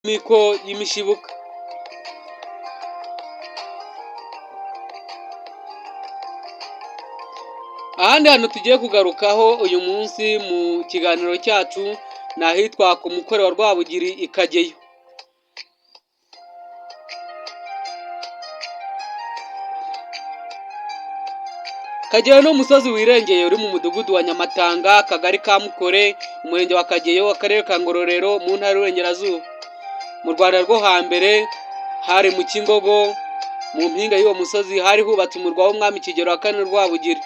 miko y'imishibuka. Ahandi hantu tugiye kugarukaho uyu munsi mu kiganiro cyacu ni ahitwa ku mukore wa Rwabugiri i Kageyo. Kageyo ni umusozi wirengeye uri mu mudugudu wa Nyamatanga, akagari ka Mukore, umurenge wa Kageyo, akarere ka Ngororero, mu ntara y'Uburengerazuba. Mu Rwanda rwo hambere hari mu Kingogo, mu mpinga y'uwo musozi hari hubatse umurwa w'umwami Kigeli wa kane Rwabugiri.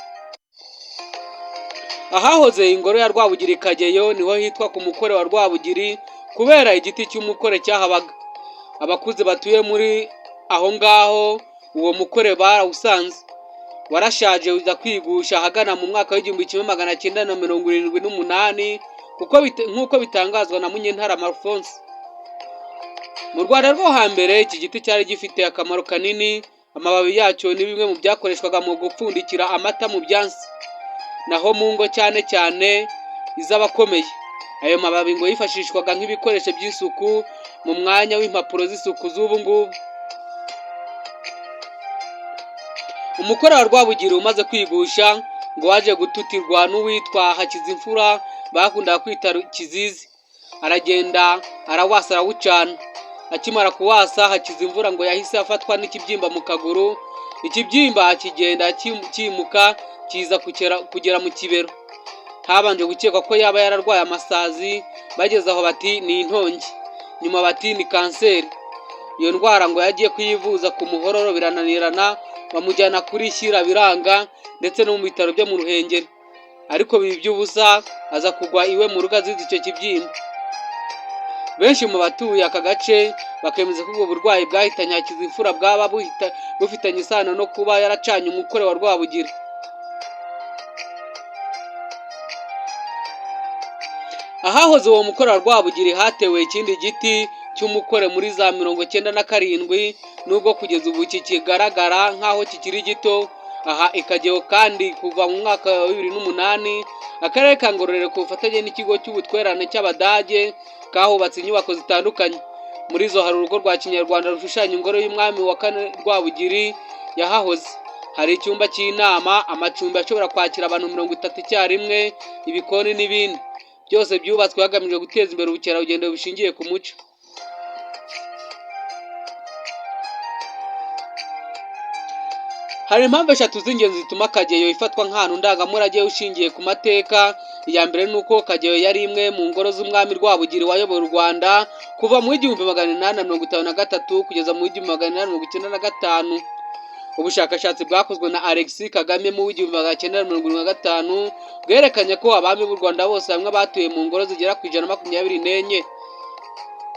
Ahahoze ingoro ya Rwabugiri Kageyo niho hitwa ku mukore wa Rwabugiri kubera igiti cy'umukore cyahabaga. Abakuze batuye muri aho ngaho uwo mukore barawusanze, warashaje uza kwigusha ahagana mu mwaka w'1978 nk'uko bitangazwa na Munyentara Alphonse. Mu Rwanda rwo hambere iki giti cyari gifite akamaro kanini, amababi yacyo ni bimwe mu byakoreshwaga mu gupfundikira amata mu byansi, naho mu ngo cyane cyane iz'abakomeye. Ayo mababi ngo yifashishwaga nk'ibikoresho by'isuku mu mwanya w'impapuro z'isuku z'ubu ngubu. Umukore wa Rwabugiri umaze kwigusha ngo waje gututirwa n'uwitwa Hakizimfura bakundaga kwita Kizizi. Aragenda arawasa arawucana. Akimara kuwasa Hakizimfura ngo yahise afatwa n'ikibyimba mu kaguru. Ikibyimba kigenda kimuka kiza kugera mu kibero. Habanje gukekwa ko yaba yararwaye amasazi, bageze aho bati ni intongi, nyuma bati ni kanseri. Iyo ndwara ngo yagiye kuyivuza ku Muhororo birananirana, bamujyana kuri Shyira biranga, ndetse no mu bitaro byo mu Ruhengeri. Ariko bibi by'ubusa aza kugwa iwe mu rugo azize icyo kibyimba. Benshi mu batuye aka gace bakemeza ko ubwo burwayi bwahitanye Hakizimfura bwaba bufitanye isano no kuba yaracanye umukore wa Rwabugiri. Ahahoze uwo mukore wa Rwabugiri hatewe ikindi giti cy'umukore muri za 97, nubwo kugeza ubu kikigaragara nk'aho kikiri gito. Aha Ikageyo kandi kuva mu mwaka wa 2008 akarere ka Ngororero ku bufatanye n'ikigo cy'ubutwererane cy'Abadage kahubatse inyubako zitandukanye. Muri zo hari urugo rwa Kinyarwanda rushushanya ingoro y'umwami wa kane Rwabugiri yahahoze. Hari icyumba cy'inama, amacumbi ashobora kwakira abantu 30 icyarimwe, ibikoni n'ibindi. Byose byubatswe hagamijwe guteza imbere ubukerarugendo bushingiye ku muco. Hari impamvu eshatu z'ingenzi zituma Kageyo ifatwa nk'ahantu ndangamurage ushingiye ku mateka. Iya mbere ni uko Kageyo yari imwe mu ngoro z'umwami Rwabugiri wayoboye u Rwanda kuva mu 1853 kugeza mu 1895. Ubushakashatsi bwakozwe na Alexis Kagame mu 1975 bwerekanye ko abami b'u Rwanda bose hamwe batuye mu ngoro zigera ku 124.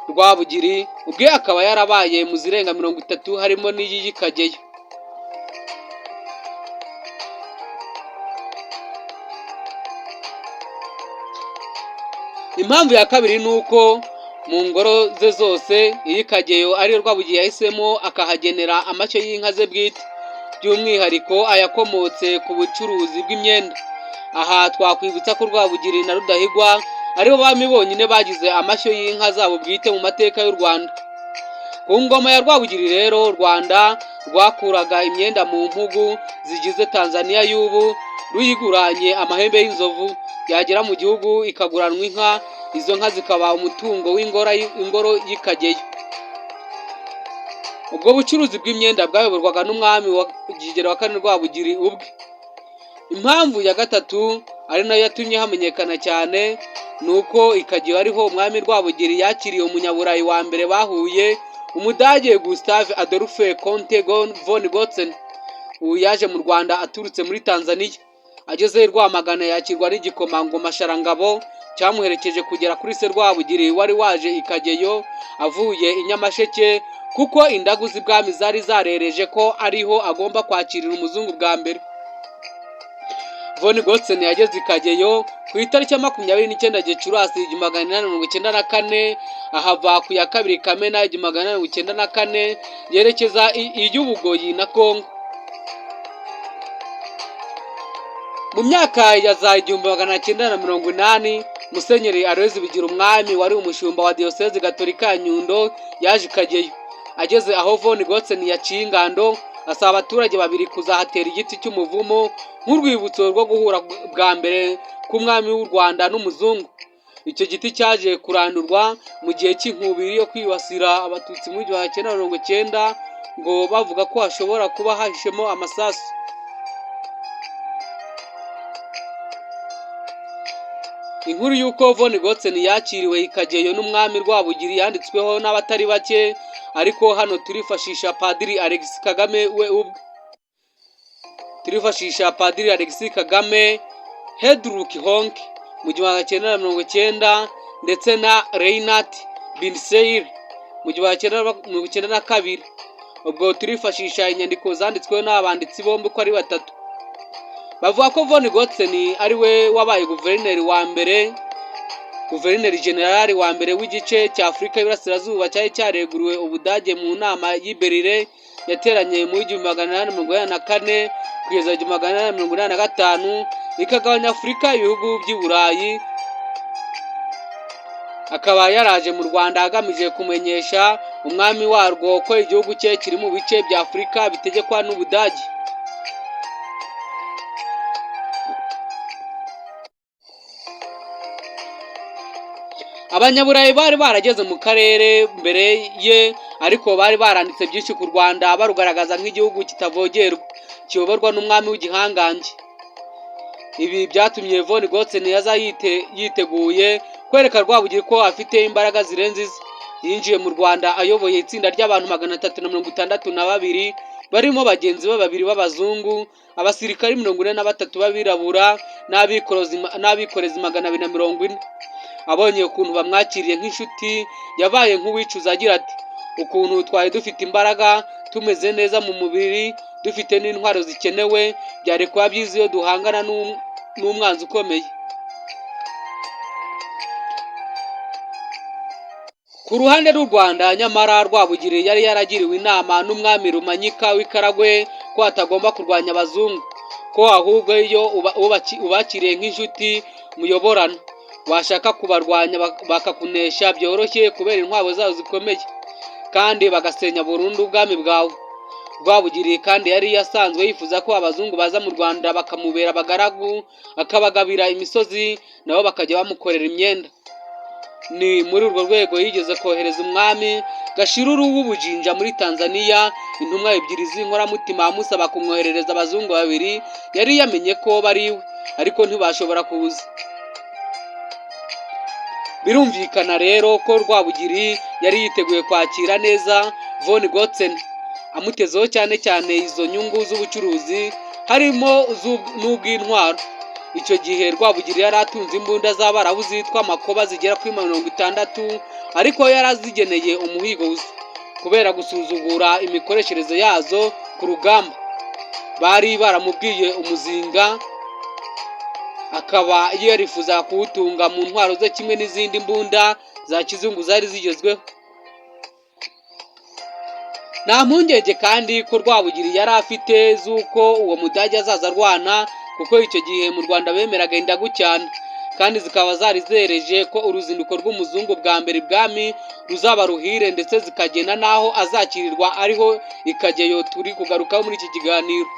Rwabugiri ubwe akaba yarabaye mu zirenga 30 harimo n'iyi Kageyo. Impamvu ya kabiri ni uko mu ngoro ze zose iyi Kageyo ari Rwabugiri yahisemo akahagenera amashyo y'inka ze bwite, by'umwihariko ayakomotse ku bucuruzi bw'imyenda. Aha twakwibutsa ko Rwabugiri na Rudahigwa aribo bami bonyine bagize amashyo y'inka zabo bwite mu mateka y'u Rwanda. Ku ngoma ya Rwabugiri rero u Rwanda rwakuraga imyenda mu mpugu zigize Tanzania y'ubu, ruyiguranye amahembe y'inzovu, yagera mu gihugu ikaguranwa inka. Izo nka zikaba umutungo w'ingoro y'Ikageyo. Ubwo bucuruzi bw'imyenda bwayoborwaga n'umwami wa Kigeli wa kane Rwabugiri ubwe. Impamvu ya gatatu ari nayo yatumye hamenyekana cyane ni uko Ikageyo ariho umwami Rwabugiri yakiriye umunyaburayi wa mbere bahuye, Umudage Gustave Adolphe Comte von Gotzen. Ubu yaje mu Rwanda aturutse muri Tanzania. Ageze i Rwamagana yakirwa n'igikomangoma Sharangabo cyamuherekeje kugera kuri se Rwabugiri wari waje i Kageyo avuye i Nyamasheke, kuko indagu z'ibwami zari zarereje ko ariho agomba kwakirira umuzungu bwa mbere. Von Gotzen yageze i Kageyo ku itariki ya 29 Gicurasi 1894, ahava ku ya 2 Kamena 1894 yerekeza iy'Ubugoyi na Kongo. Mu myaka ya za 1980 Musenyeri Aloys Bigirumwami wari umushumba wa Diyoseze Gatolika ya Nyundo yaje Kageyo. Ageze aho Von Gotzen yaciye ingando, asaba abaturage babiri kuzahatera igiti cy'umuvumo nk'urwibutso rwo guhura bwa mbere k'umwami w'u Rwanda n'umuzungu. Icyo giti cyaje kurandurwa mu gihe cy'inkubiri yo kwibasira abatutsi mu 1990 ngo bavuga ko hashobora kuba hahishemo amasasu. Inkuru y'uko Von Gotzen yakiriwe Kageyo n'umwami Rwabugiri yanditsweho n'abatari bake, ariko hano turifashisha Padiri Alexis Kagame we ubwe. Turifashisha Padiri Alexis Kagame, Hedruk Honk mu 1990 ndetse na Reinhard Binseir mu 1992. Ubwo turifashisha inyandiko zanditsweho n'abanditsi bombi ko ari batatu. Bavuga ko Von Gotzen ari we wabaye guverineri generali wa mbere w'igice cya Afurika y'Iburasirazuba cyari cyareguriwe Ubudage mu nama y'i Berlin yateranye mu 1884 kugeza 1885 ikagabanya Afurika ibihugu by'i Burayi. Akaba yaraje mu Rwanda agamije kumenyesha umwami warwo ko igihugu cye kiri mu bice bya Afurika bitegekwa n'Ubudage. Abanyaburayi bari barageze mu karere mbere ye, ariko bari baranditse byinshi ku Rwanda barugaragaza nk'igihugu kitavogerwa kiyoborwa n'umwami w'igihangange. Ibi byatumye Von Gotzen yaza yiteguye kwereka Rwabugiri ko afite imbaraga zirenze ize. Yinjiye mu Rwanda ayoboye itsinda ry'abantu 362 barimo bagenzi be babiri b'abazungu, abasirikari 43 b'abirabura n'abikorezi 240. Abonye ukuntu bamwakiriye nk'inshuti, yabaye nk'uwicuza agira ati, ukuntu twari dufite imbaraga, tumeze neza mu mubiri, dufite n'intwaro zikenewe, byari kuba byiza iyo duhangana n'umwanzi ukomeye. Ku ruhande rw'u Rwanda nyamara Rwabugiri yari yaragiriwe inama n'umwami Rumanyika w'Ikaragwe ko atagomba kurwanya abazungu, ko ahubwo iyo ubakiriye nk'inshuti muyoborana, washaka kubarwanya bakakunesha byoroshye kubera intwabo zabo zikomeye, kandi bagasenya burundu ubwami bwawe. Rwabugiri kandi yari yasanzwe yifuza ko abazungu baza mu Rwanda bakamubera abagaragu, akabagabira imisozi, nabo bakajya bamukorera imyenda. Ni muri urwo rwego yigeze kohereza umwami Gashiruru w'Ubujinja muri Tanzania intumwa ebyiri z'inkoramutima amusaba kumwoherereza abazungu babiri yari yamenye ko bari iwe, ariko ntibashobora kuza. Birumvikana rero ko Rwabugiri yari yiteguye kwakira neza Von Gotzen, amutezeho cyane cyane izo nyungu z'ubucuruzi harimo n'ubw'intwaro. Icyo gihe Rwabugiri yari atunze imbunda z'Abarabu zitwa Makoba zigera kuri 60, ariko yari azigeneye umuhigo gusa kubera gusuzugura imikoreshereze yazo ku rugamba. Bari baramubwiye umuzinga, akaba yarifuza kuwutunga mu ntwaro ze kimwe n'izindi mbunda za kizungu zari zigezweho. Nta mpungenge kandi ko Rwabugiri yari afite z'uko uwo Mudage azaza arwana, kuko icyo gihe mu Rwanda bemeraga indagu cyane, kandi zikaba zari zereje ko uruzinduko rw'umuzungu bwa mbere ibwami ruzaba ruhire, ndetse zikagena n'aho azakirirwa ariho i Kageyo turi kugarukaho muri iki kiganiro.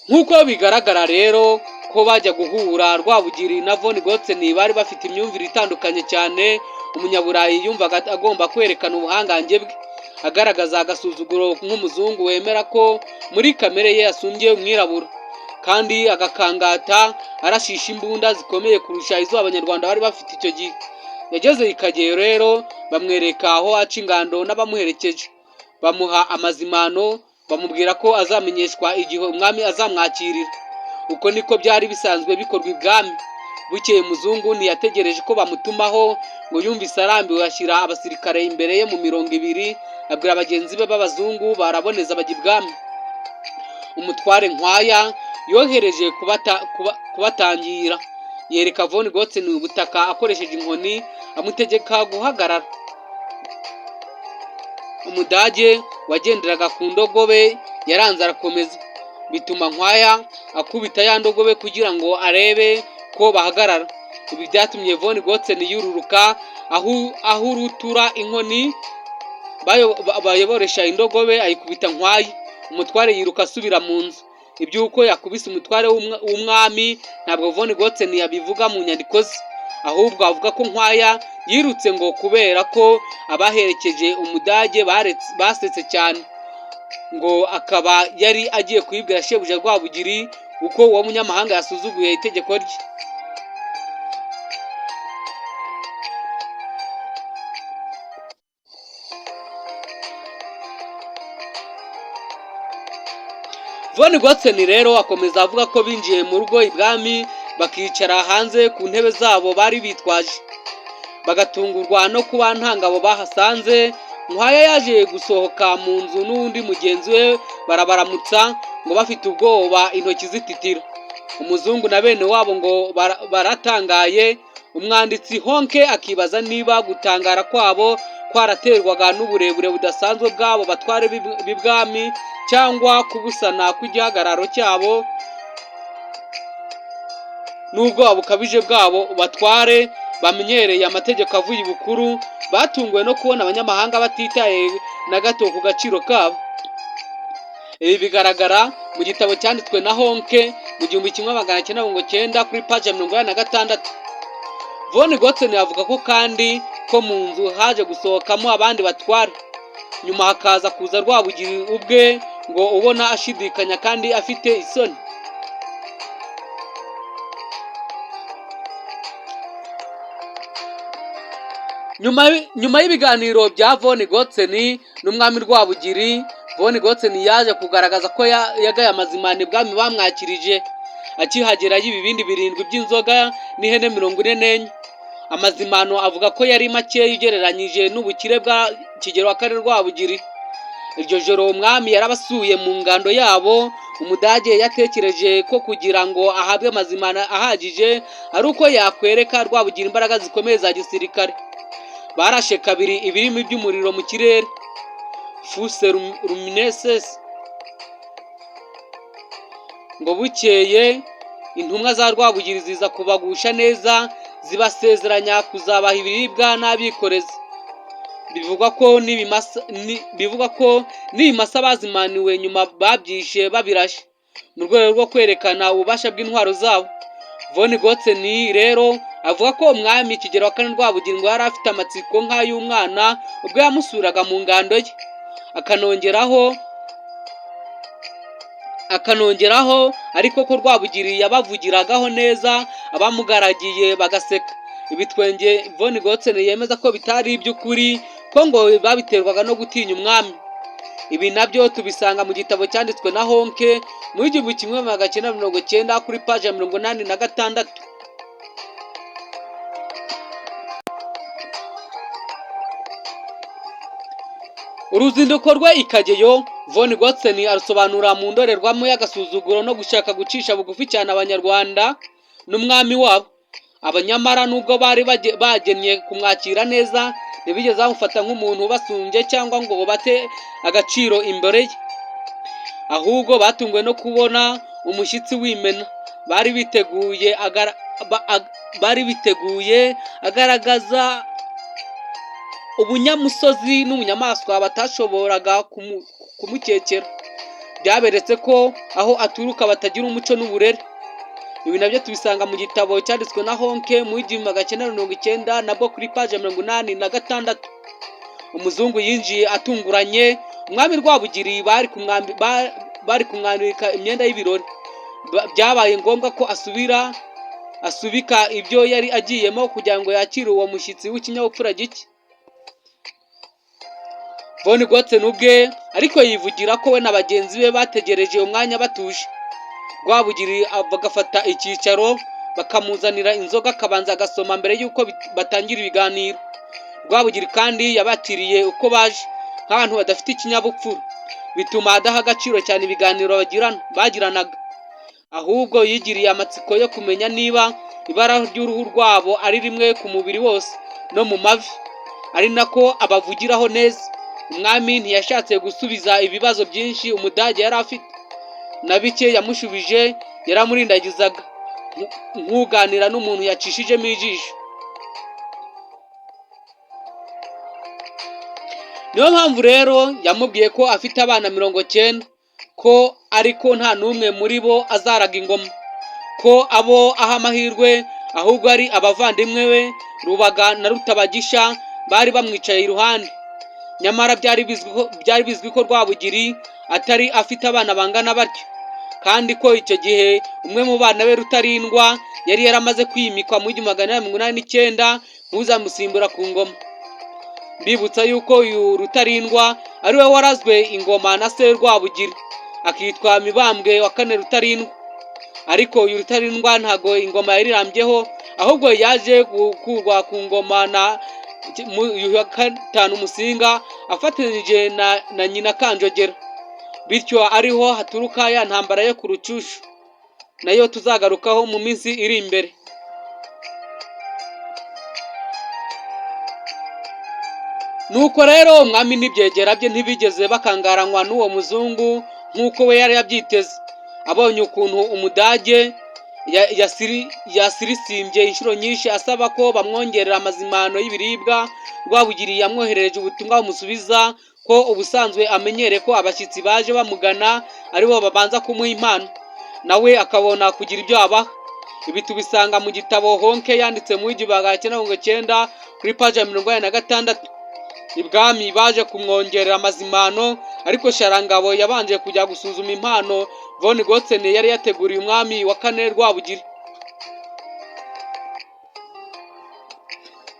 Nk'uko bigaragara rero ko bajya guhura, Rwabugiri na Von Gotzen bari bafite imyumvire itandukanye cyane. Umunyaburayi yumvaga agomba kwerekana ubuhangange bwe, agaragaza agasuzuguro nk'umuzungu wemera ko muri kamere ye yasumbye umwirabura, kandi agakangata arashisha imbunda zikomeye kurusha izo Abanyarwanda bari bafite icyo gihe. Yageze i Kageyo rero bamwereka aho aca ingando n'abamuherekeje, bamuha amazimano, bamubwira ko azamenyeshwa igihe umwami azamwakirira. Uko niko byari bisanzwe bikorwa ibwami. Bukeye muzungu ntiyategereje ko bamutumaho, ngo yumvise arambiwe ashyira abasirikare imbere ye mu 200, abwira bagenzi be b'abazungu baraboneza bajya ibwami. Umutware Nkwaya yohereje kubatangira, yereka Von Gotzen ubutaka akoresheje inkoni, amutegeka guhagarara. Umudage wagenderaga ku ndogobe yaranze arakomeza, bituma Nkwaya akubita ya ndogobe kugira ngo arebe ko bahagarara. Ibi byatumye von Gotzen yururuka aho urutura inkoni bayoboresha indogobe ayikubita Nkwaya. Umutware yiruka asubira mu nzu. Iby'uko yakubise umutware w'umwami ntabwo von Gotzen yabivuga mu nyandiko ze, ahubwo avuga ko Nkwaya yirutse ngo kubera ko abaherekeje umudage basetse cyane, ngo akaba yari agiye kuyibwira shebuja Rwabugiri uko uwo munyamahanga yasuzuguye itegeko rye. Von Gotzen rero akomeza avuga ko binjiye mu rugo ibwami bakicara hanze ku ntebe zabo bari bitwaje, bagatungurwa no kuba nta ngabo bahasanze. Nkwaya yaje gusohoka mu nzu n'undi mugenzi we barabaramutsa ngo bafite ubwoba, intoki zititira. Umuzungu na bene wabo ngo baratangaye. Umwanditsi Honke akibaza niba gutangara kwabo kwaraterwaga n'uburebure budasanzwe bw'abo batware b'ibwami cyangwa kubusana kw'igihagararo cyabo n'ubwoba bukabije bwabo batware bamenyereye amategeko avuye ibukuru, batunguwe no kubona abanyamahanga batitaye na gato ku gaciro kabo. Ibi bigaragara mu gitabo cyanditswe na Honke mu 1909 kuri paji 86. Von Gotzen avuga ko kandi ko mu nzu haje gusohokamo abandi batware, nyuma hakaza kuza Rwabugiri ubwe ngo ubona ashidikanya kandi afite isoni. Nyuma y'ibiganiro bya von Gotzen n'umwami Rwabugiri, von Gotzen yaje kugaragaza ko yagaye amazimane bwami bamwakirije. Akihagera y'ibibindi 7 by'inzoga n'ihene 44. Amazimano avuga ko yari make ugereranyije n'ubukire bwa Kigeli wa kane Rwabugiri. Iryo joro umwami yarabasuye mu ngando yabo. Umudage yatekereje ko kugira ngo ahabwe amazimano ahagije ari uko yakwereka Rwabugiri imbaraga zikomeye za gisirikare. Barashe kabiri ibirimi by'umuriro mu kirere, fuse luminescence. Ngo bukeye intumwa za Rwabugiri ziza kubagusha neza, zibasezeranya kuzabaha ibiribwa n'abikorezi. Bivuga ko n'ibimasa bazimaniwe nyuma babyishe babirashe mu rwego rwo kwerekana ububasha bw'intwaro zabo. Von Gotzen rero avuga ko umwami Kigeli wa kane Rwabugiri ngo yari afite amatsiko nk'ay'umwana ubwo yamusuraga mu ngando ye, akanongeraho ariko ko Rwabugiri yabavugiragaho neza, abamugaragiye bagaseka. Ibitwenge Von Gotzen yemeza ko bitari iby'ukuri, ko ngo babiterwaga no gutinya umwami. Ibi nabyo tubisanga mu gitabo cyanditswe na Honke mu 1990 kuri paji 86. Uruzinduko rwe i Kageyo, Von Gotzen arusobanura mu ndorerwamo y'agasuzuguro no gushaka gucisha bugufi cyane abanyarwanda n'umwami wabo. Abanyamara nubwo bari bagennye kumwakira neza, ntibigeze bamufata nk'umuntu ubasumbye cyangwa ngo bate agaciro imbere ye, ahubwo batunguwe no kubona umushyitsi w'imena. Bari biteguye agaragaza ubunyamusozi n'ubunyamaswa batashoboraga kumukekera. Byaberetse ko aho aturuka batagira umuco n'uburere. Ibi nabyo tubisanga mu gitabo cyanditswe na Honke mu 1990 nabwo kuri paji 86. Umuzungu yinjiye atunguranye. Umwami Rwabugiri bari kumwambika imyenda y'ibirori. Byabaye ngombwa ko asubika ibyo yari agiyemo kugira ngo yakire uwo mushyitsi w'ikinyabupfura gike. Von Gotzen ubwe ariko yivugira ko we na bagenzi be bategereje umwanya batuje. Rwabugiri bagafata icyicaro, bakamuzanira inzoga akabanza agasoma mbere y'uko batangira ibiganiro. Rwabugiri kandi yabatiriye uko baje nk'abantu badafite ikinyabupfura, bituma adaha agaciro cyane ibiganiro bagiranaga, ahubwo yigiriye amatsiko yo kumenya niba ibara ry'uruhu rwabo ari rimwe ku mubiri wose no mu mavi, ari nako abavugiraho neza. Umwami ntiyashatse gusubiza ibibazo byinshi umudage yari afite, na bike yamushubije yaramurindagizaga. nk'uganira n'umuntu yacishijemo ijisho. Niyo mpamvu rero yamubwiye ko afite abana 90, ko ariko nta n'umwe muri bo azaraga ingoma, ko abo aha amahirwe ahubwo ari abavandimwe be Rubaga na Rutabagisha bari bamwicaye iruhande. Nyamara byari bizwi ko Rwabugiri atari afite abana bangana batyo, kandi ko icyo gihe umwe mu bana be Rutarindwa yari yaramaze kwimikwa mu 1889 nk'uzamusimbura ku ngoma. Mbibutsa yuko uyu Rutarindwa ari we warazwe ingoma na se Rwabugiri, akitwa Mibambwe wa kane Rutarindwa. Ariko uyu Rutarindwa ntago ingoma yarirambyeho, ahubwo yaje gukurwa ku ngoma na Yuhi wa gatanu Musinga afatanyije na nyina Kanjogera. Bityo ariho haturuka ya ntambara yo ku Rucushu, nayo tuzagarukaho mu minsi iri imbere. Nuko rero umwami n'ibyegera bye ntibigeze bakangaranywa n'uwo muzungu nk'uko we yari yabyiteze. Abonye ukuntu Umudage yasirisimbye inshuro nyinshi asaba ko bamwongerera amazimano y'ibiribwa, Rwabugiri yamwoherereje ubutumwa bumusubiza ko ubusanzwe amenyere ko abashyitsi baje bamugana aribo babanza kumuha impano, nawe akabona kugira ibyo abaha. Ibi tubisanga mu gitabo Honke yanditse mu 1990 kuri paji ya 46. Ibwami baje kumwongerera amazimano, ariko Sharangabo yabanje kujya gusuzuma impano Von Gotzen yari yateguriye umwami wa kane Rwabugiri.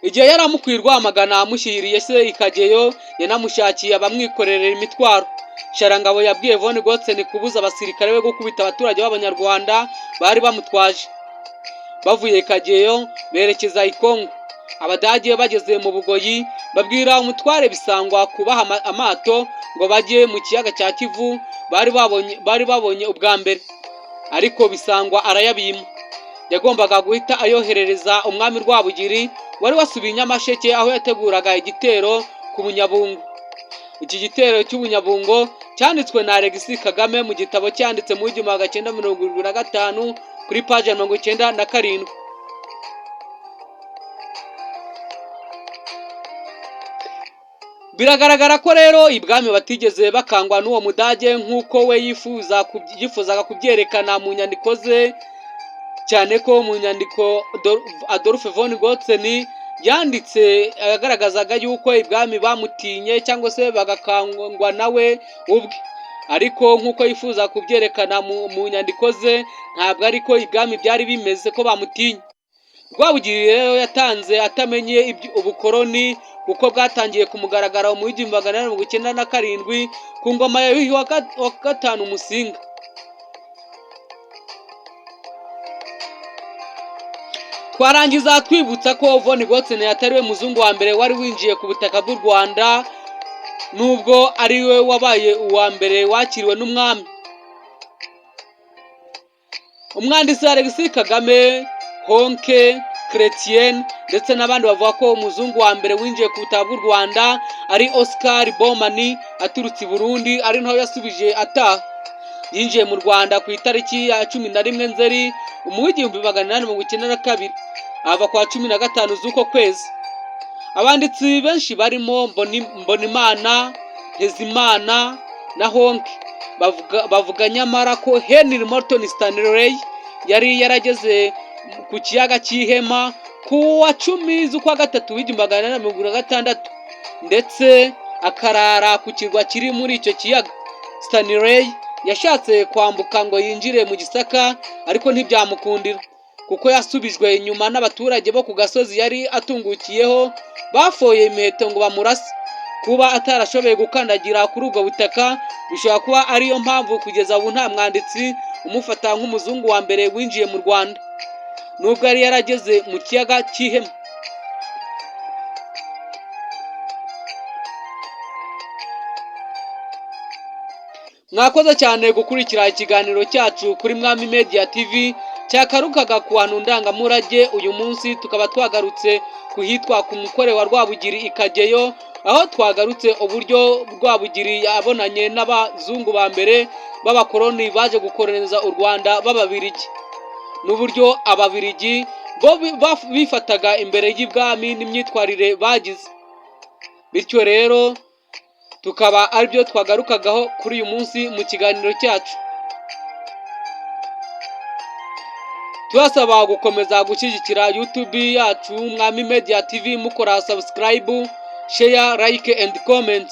Igihe yari amukwiye Rwamagana amushyiriye se Ikageyo, yanamushakiye abamwikorerera imitwaro. Sharangabo yabwiye Von Gotzen kubuza abasirikare be gukubita abaturage b'Abanyarwanda bari bamutwaje. Bavuye Ikageyo berekeza i Kongo. Abadage bageze mu Bugoyi babwira umutware Bisangwa kubaha amato ngo bajye mu kiyaga cya Kivu bari babonye ubwa mbere, ariko Bisangwa arayabima. Yagombaga guhita ayoherereza umwami Rwabugiri wari wasubiye Nyamasheke aho yateguraga igitero ku Bunyabungo. Iki gitero cy'Ubunyabungo cyanditswe na Alexis Kagame mu gitabo cyanditse mu 1975 kuri paji ya 97. Biragaragara ko rero ibwami batigeze bakangwa n'uwo Mudage nk'uko we yifuzaga kubyerekana mu nyandiko ze, cyane ko mu nyandiko Adolphe von Gotzen yanditse agaragazaga yuko ibwami bamutinye cyangwa se bagakangwa nawe ubwe. Ariko nk'uko yifuza kubyerekana mu nyandiko ze, ntabwo ariko ibwami byari bimeze ko bamutinye. Rwabugiri rero yatanze atamenye ubukoroni, kuko bwatangiye kumugaragara mu 1897 ku ngoma ya Yuhi wa gatanu Musinga. Twarangiza twibutsa ko Von Gotzen atariwe muzungu wa mbere wari winjiye ku butaka bw'u Rwanda, nubwo ari we wabaye uwa mbere wakiriwe n'umwami. Umwanditsi Alexis Kagame, Honke, Chrétien ndetse n'abandi bavuga ko umuzungu wa mbere winjiye ku butaka bw'u Rwanda ari Oscar Bomani aturutse i Burundi, ari naho yasubije ataha. Yinjiye mu Rwanda ku itariki ya 11 Nzeri mu 1892, ava kwa 15 z'uko kwezi. Abanditsi benshi barimo Mbonimana, Ntezimana na Honke bavuga nyamara ko Henry Morton Stanley yari yarageze ku kiyaga cy'Ihema ku wa 10 z'ukwa gatatu 1896, ndetse akarara ku kirwa kiri muri icyo kiyaga. Stanley yashatse kwambuka ngo yinjire mu Gisaka, ariko ntibyamukundira kuko yasubijwe inyuma n'abaturage bo ku gasozi yari atungukiyeho, bafoye imiheto ngo bamurase. Kuba atarashoboye gukandagira kuri ubwo butaka bishobora kuba ariyo mpamvu kugeza ubu nta mwanditsi umufata nk'umuzungu wa mbere winjiye mu Rwanda, nubwo yari yarageze mu kiyaga cy'Ihema. Mwakoze cyane gukurikira ikiganiro cyacu kuri Mwami Media TV cyakarukaga ku hantu ndangamurage. Uyu munsi tukaba twagarutse kuhitwa ku mukore wa Rwabugiri Ikageyo, aho twagarutse uburyo Rwabugiri yabonanye n'abazungu ba mbere b'abakoloni baje gukoloniza u Rwanda b'Ababirigi. n'uburyo ababirigi bo bifataga imbere y'ibwami n'imyitwarire bagize. Bityo rero tukaba aribyo twagarukagaho kuri uyu munsi mu kiganiro cyacu. Tubasaba gukomeza gushyigikira YouTube yacu Umwami Media TV mukora subscribe, share, like and comment.